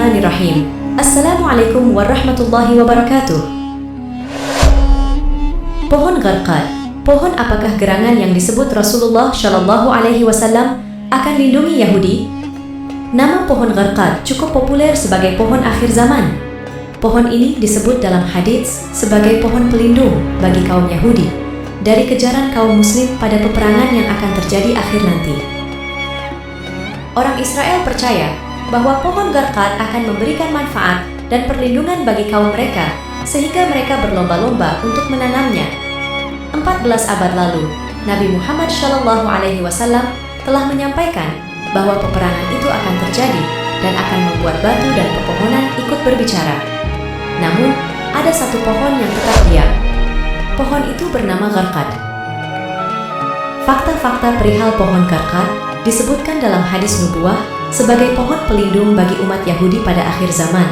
Bismillahirrahmanirrahim. Assalamualaikum warahmatullahi wabarakatuh. Pohon Gharqad. Pohon apakah gerangan yang disebut Rasulullah Shallallahu Alaihi Wasallam akan lindungi Yahudi? Nama pohon Gharqad cukup populer sebagai pohon akhir zaman. Pohon ini disebut dalam hadits sebagai pohon pelindung bagi kaum Yahudi dari kejaran kaum Muslim pada peperangan yang akan terjadi akhir nanti. Orang Israel percaya bahwa pohon Gharqad akan memberikan manfaat dan perlindungan bagi kaum mereka sehingga mereka berlomba-lomba untuk menanamnya. 14 abad lalu, Nabi Muhammad Shallallahu Alaihi Wasallam telah menyampaikan bahwa peperangan itu akan terjadi dan akan membuat batu dan pepohonan ikut berbicara. Namun, ada satu pohon yang tetap diam. Pohon itu bernama Gharqad. Fakta-fakta perihal pohon Gharqad disebutkan dalam hadis nubuwah sebagai pohon pelindung bagi umat Yahudi pada akhir zaman.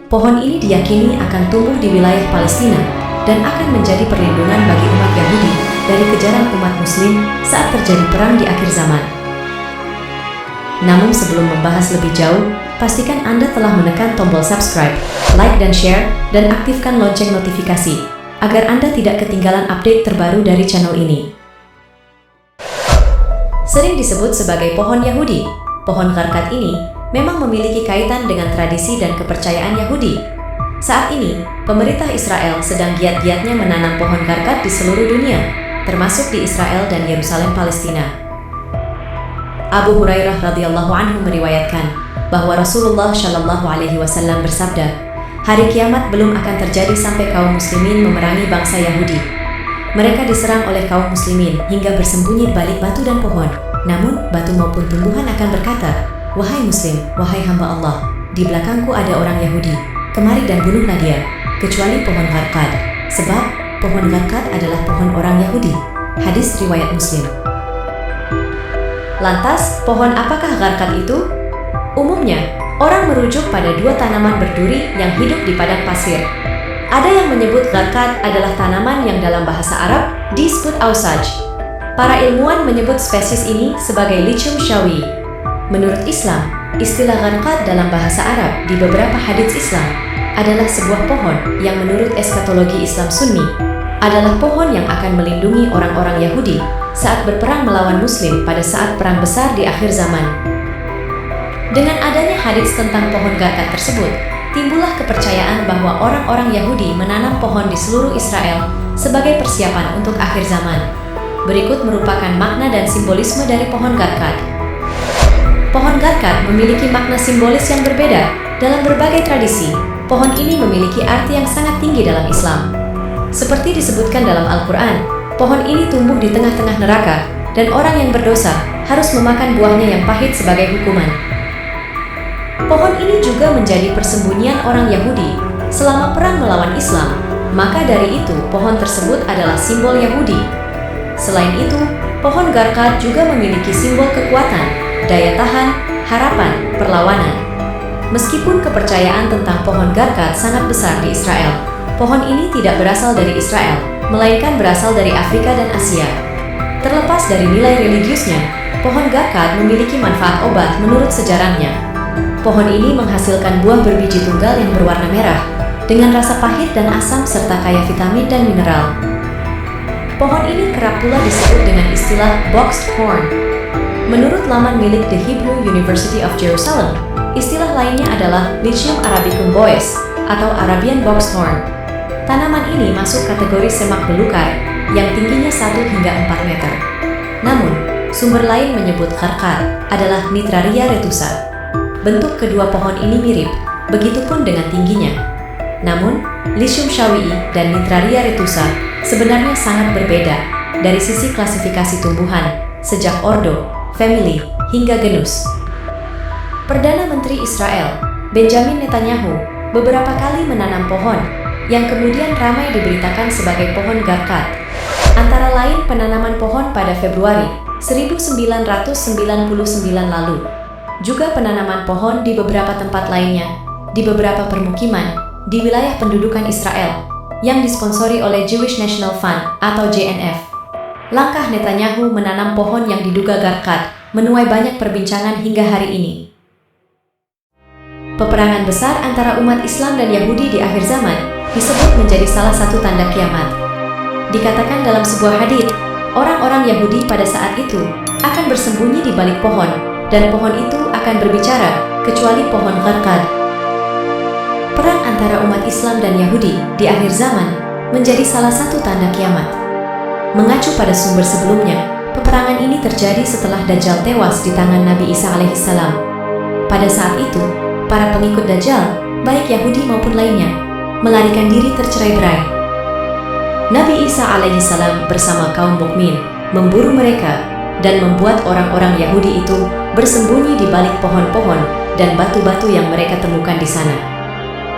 Pohon ini diyakini akan tumbuh di wilayah Palestina dan akan menjadi perlindungan bagi umat Yahudi dari kejaran umat Muslim saat terjadi perang di akhir zaman. Namun sebelum membahas lebih jauh, pastikan Anda telah menekan tombol subscribe, like dan share, dan aktifkan lonceng notifikasi agar Anda tidak ketinggalan update terbaru dari channel ini. Sering disebut sebagai pohon Yahudi, pohon Gharqad ini memang memiliki kaitan dengan tradisi dan kepercayaan Yahudi. Saat ini, pemerintah Israel sedang giat-giatnya menanam pohon Gharqad di seluruh dunia, termasuk di Israel dan Yerusalem, Palestina. Abu Hurairah radhiyallahu anhu meriwayatkan bahwa Rasulullah Shallallahu Alaihi Wasallam bersabda, hari kiamat belum akan terjadi sampai kaum muslimin memerangi bangsa Yahudi. Mereka diserang oleh kaum muslimin hingga bersembunyi di balik batu dan pohon. Namun, batu maupun tumbuhan akan berkata, "Wahai Muslim, wahai hamba Allah, di belakangku ada orang Yahudi. Kemari dan bunuhlah dia, kecuali pohon Gharqad. Sebab pohon Gharqad adalah pohon orang Yahudi." Hadis riwayat Muslim. Lantas, pohon apakah Gharqad itu? Umumnya, orang merujuk pada dua tanaman berduri yang hidup di padang pasir. Ada yang menyebut Gharqad adalah tanaman yang dalam bahasa Arab disebut Ausaj. Para ilmuwan menyebut spesies ini sebagai Lycium shawi'i. Menurut Islam, istilah Gharqad dalam bahasa Arab di beberapa hadits Islam adalah sebuah pohon yang menurut eskatologi Islam Sunni adalah pohon yang akan melindungi orang-orang Yahudi saat berperang melawan Muslim pada saat perang besar di akhir zaman. Dengan adanya hadits tentang pohon Gharqad tersebut, timbullah kepercayaan bahwa orang-orang Yahudi menanam pohon di seluruh Israel sebagai persiapan untuk akhir zaman. Berikut merupakan makna dan simbolisme dari pohon Gharqad. Pohon Gharqad memiliki makna simbolis yang berbeda dalam berbagai tradisi. Pohon ini memiliki arti yang sangat tinggi dalam Islam. Seperti disebutkan dalam Al-Quran, pohon ini tumbuh di tengah-tengah neraka dan orang yang berdosa harus memakan buahnya yang pahit sebagai hukuman. Pohon ini juga menjadi persembunyian orang Yahudi selama perang melawan Islam, maka dari itu pohon tersebut adalah simbol Yahudi. Selain itu, pohon Gharqad juga memiliki simbol kekuatan, daya tahan, harapan, perlawanan. Meskipun kepercayaan tentang pohon Gharqad sangat besar di Israel, pohon ini tidak berasal dari Israel, melainkan berasal dari Afrika dan Asia. Terlepas dari nilai religiusnya, pohon Gharqad memiliki manfaat obat menurut sejarahnya. Pohon ini menghasilkan buah berbiji tunggal yang berwarna merah, dengan rasa pahit dan asam serta kaya vitamin dan mineral. Pohon ini kerap pula disebut dengan istilah boxed corn. Menurut laman milik The Hebrew University of Jerusalem, istilah lainnya adalah Lycium arabicum bois atau Arabian boxthorn. Tanaman ini masuk kategori semak belukar yang tingginya 1 hingga 4 meter. Namun, sumber lain menyebut Gharqad adalah Nitraria retusa. Bentuk kedua pohon ini mirip, begitupun dengan tingginya. Namun, Lycium shawi'i dan Nitraria retusa sebenarnya sangat berbeda dari sisi klasifikasi tumbuhan, sejak ordo, family, hingga genus. Perdana Menteri Israel, Benjamin Netanyahu, beberapa kali menanam pohon yang kemudian ramai diberitakan sebagai pohon Gharqad. Antara lain penanaman pohon pada Februari 1999 lalu. Juga penanaman pohon di beberapa tempat lainnya, di beberapa permukiman, di wilayah pendudukan Israel, yang disponsori oleh Jewish National Fund atau JNF. Langkah Netanyahu menanam pohon yang diduga Gharqad menuai banyak perbincangan hingga hari ini. Peperangan besar antara umat Islam dan Yahudi di akhir zaman disebut menjadi salah satu tanda kiamat. Dikatakan dalam sebuah hadits, orang-orang Yahudi pada saat itu akan bersembunyi di balik pohon, dan pohon itu akan berbicara, kecuali pohon Gharqad. Perang antara umat Islam dan Yahudi di akhir zaman menjadi salah satu tanda kiamat. Mengacu pada sumber sebelumnya, peperangan ini terjadi setelah Dajjal tewas di tangan Nabi Isa alaihissalam. Pada saat itu, para pengikut Dajjal, baik Yahudi maupun lainnya, melarikan diri tercerai-berai. Nabi Isa alaihissalam bersama kaum mukmin memburu mereka dan membuat orang-orang Yahudi itu bersembunyi di balik pohon-pohon dan batu-batu yang mereka temukan di sana.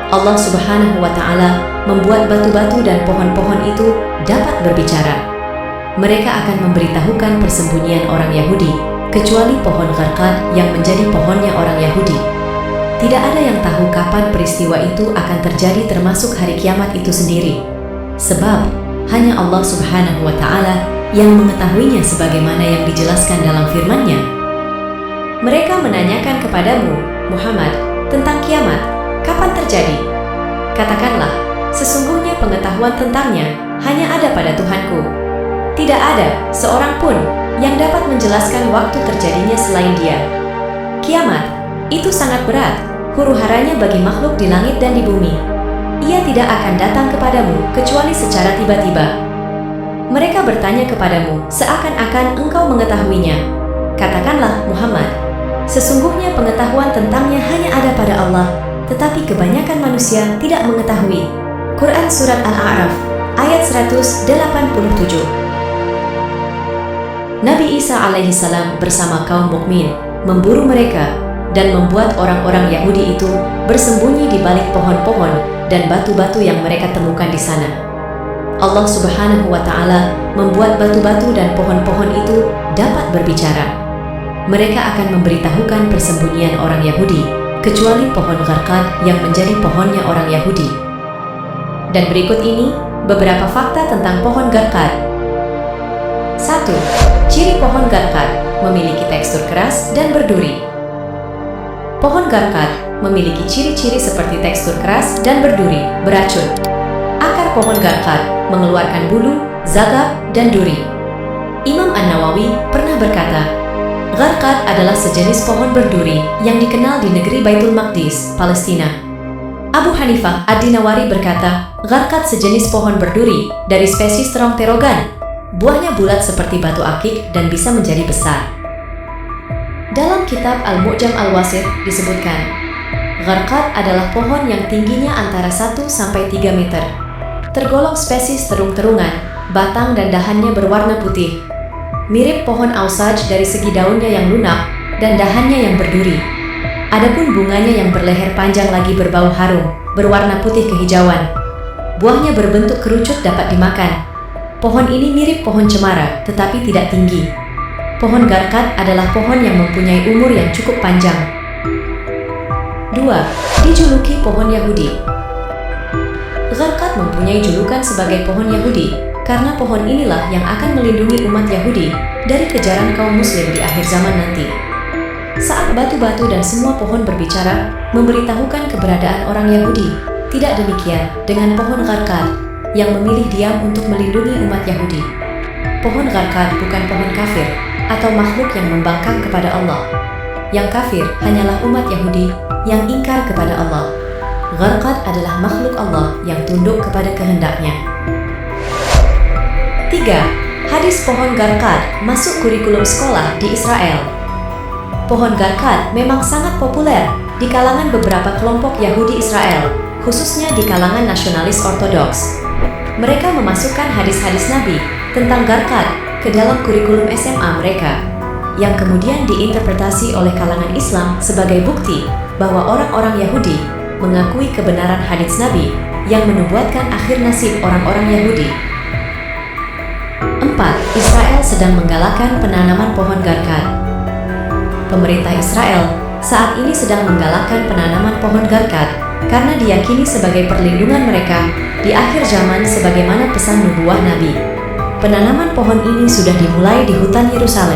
Allah Subhanahu wa Ta'ala membuat batu-batu dan pohon-pohon itu dapat berbicara. Mereka akan memberitahukan persembunyian orang Yahudi, kecuali pohon Gharqad yang menjadi pohonnya orang Yahudi. Tidak ada yang tahu kapan peristiwa itu akan terjadi, termasuk hari kiamat itu sendiri. Sebab hanya Allah Subhanahu wa Ta'ala yang mengetahuinya, sebagaimana yang dijelaskan dalam firman-Nya. Mereka menanyakan kepadamu, Muhammad, tentang kiamat, kapan terjadi? Katakanlah, sesungguhnya pengetahuan tentangnya hanya ada pada Tuhanku. Tidak ada seorang pun yang dapat menjelaskan waktu terjadinya selain Dia. Kiamat itu sangat berat, huru-haranya bagi makhluk di langit dan di bumi. Ia tidak akan datang kepadamu kecuali secara tiba-tiba. Mereka bertanya kepadamu seakan-akan engkau mengetahuinya. Katakanlah, Muhammad, sesungguhnya pengetahuan tentangnya hanya ada pada Allah, tetapi kebanyakan manusia tidak mengetahui. Quran Surat Al-A'raf, ayat 187. Nabi Isa alaihissalam bersama kaum mukmin memburu mereka dan membuat orang-orang Yahudi itu bersembunyi di balik pohon-pohon dan batu-batu yang mereka temukan di sana. Allah Subhanahu wa Ta'ala membuat batu-batu dan pohon-pohon itu dapat berbicara. Mereka akan memberitahukan persembunyian orang Yahudi, kecuali pohon Gharqad yang menjadi pohonnya orang Yahudi. Dan berikut ini beberapa fakta tentang pohon Gharqad. 1. Ciri pohon Gharqad memiliki tekstur keras dan berduri. Pohon Gharqad memiliki ciri-ciri seperti tekstur keras dan berduri, beracun. Akar pohon Gharqad mengeluarkan bulu, zagab, dan duri. Imam An-Nawawi pernah berkata, Gharqad adalah sejenis pohon berduri yang dikenal di negeri Baitul Maqdis, Palestina. Abu Hanifah Ad-Dinawari berkata, Gharqad sejenis pohon berduri dari spesies terong terogan. Buahnya bulat seperti batu akik dan bisa menjadi besar. Dalam kitab Al-Mu'jam Al-Wasit disebutkan, Gharqad adalah pohon yang tingginya antara 1-3 meter. Tergolong spesies terung-terungan, batang dan dahannya berwarna putih. Mirip pohon ausaj dari segi daunnya yang lunak dan dahannya yang berduri. Adapun bunganya yang berleher panjang lagi berbau harum, berwarna putih kehijauan. Buahnya berbentuk kerucut, dapat dimakan. Pohon ini mirip pohon cemara, tetapi tidak tinggi. Pohon Gharqad adalah pohon yang mempunyai umur yang cukup panjang. 2. Dijuluki pohon Yahudi. Gharqad mempunyai julukan sebagai pohon Yahudi karena pohon inilah yang akan melindungi umat Yahudi dari kejaran kaum muslim di akhir zaman nanti. Saat batu-batu dan semua pohon berbicara, memberitahukan keberadaan orang Yahudi, tidak demikian dengan pohon Gharqad yang memilih diam untuk melindungi umat Yahudi. Pohon Gharqad bukan pohon kafir atau makhluk yang membangkang kepada Allah. Yang kafir hanyalah umat Yahudi yang ingkar kepada Allah. Gharqad adalah makhluk Allah yang tunduk kepada kehendaknya. 3. Hadis pohon Gharqad masuk kurikulum sekolah di Israel. Pohon Gharqad memang sangat populer di kalangan beberapa kelompok Yahudi Israel, khususnya di kalangan nasionalis ortodoks. Mereka memasukkan hadis-hadis Nabi tentang Gharqad ke dalam kurikulum SMA mereka, yang kemudian diinterpretasi oleh kalangan Islam sebagai bukti bahwa orang-orang Yahudi mengakui kebenaran hadis Nabi yang menubuatkan akhir nasib orang-orang Yahudi. 4. Israel sedang menggalakkan penanaman pohon Gharqad. Pemerintah Israel saat ini sedang menggalakkan penanaman pohon Gharqad karena diyakini sebagai perlindungan mereka di akhir zaman sebagaimana pesan nubuah Nabi. Penanaman pohon ini sudah dimulai di hutan Yerusalem.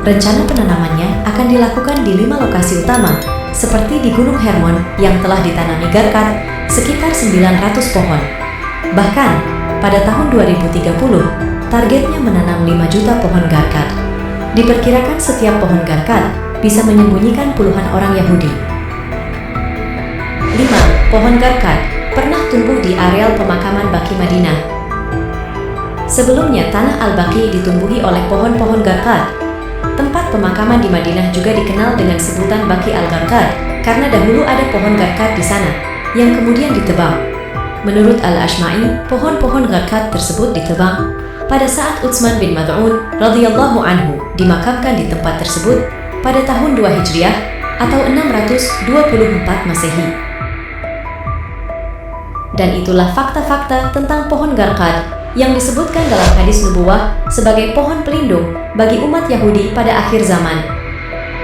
Rencana penanamannya akan dilakukan di 5 lokasi utama, seperti di Gunung Hermon yang telah ditanami Garkat sekitar 900 pohon. Bahkan, pada tahun 2030, targetnya menanam 5 juta pohon Garkat. Diperkirakan setiap pohon Garkat bisa menyembunyikan puluhan orang Yahudi. 5. Pohon Garkat pernah tumbuh di areal pemakaman Baqi Madinah. Sebelumnya, tanah Al-Baqi ditumbuhi oleh pohon-pohon Garkat. Tempat pemakaman di Madinah juga dikenal dengan sebutan Baqi al-Garqad karena dahulu ada pohon Garkat di sana, yang kemudian ditebang. Menurut Al-Ashma'i, pohon-pohon Garkat tersebut ditebang pada saat Utsman bin Mad'un radhiyallahu anhu dimakamkan di tempat tersebut pada tahun 2 Hijriah atau 624 Masehi. Dan itulah fakta-fakta tentang pohon Garkat yang disebutkan dalam hadis nubuwah sebagai pohon pelindung bagi umat Yahudi pada akhir zaman.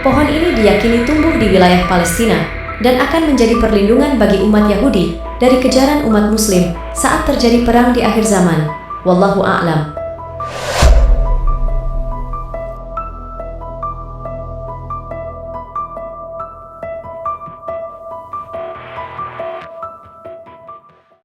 Pohon ini diyakini tumbuh di wilayah Palestina dan akan menjadi perlindungan bagi umat Yahudi dari kejaran umat Muslim saat terjadi perang di akhir zaman. Wallahu a'lam.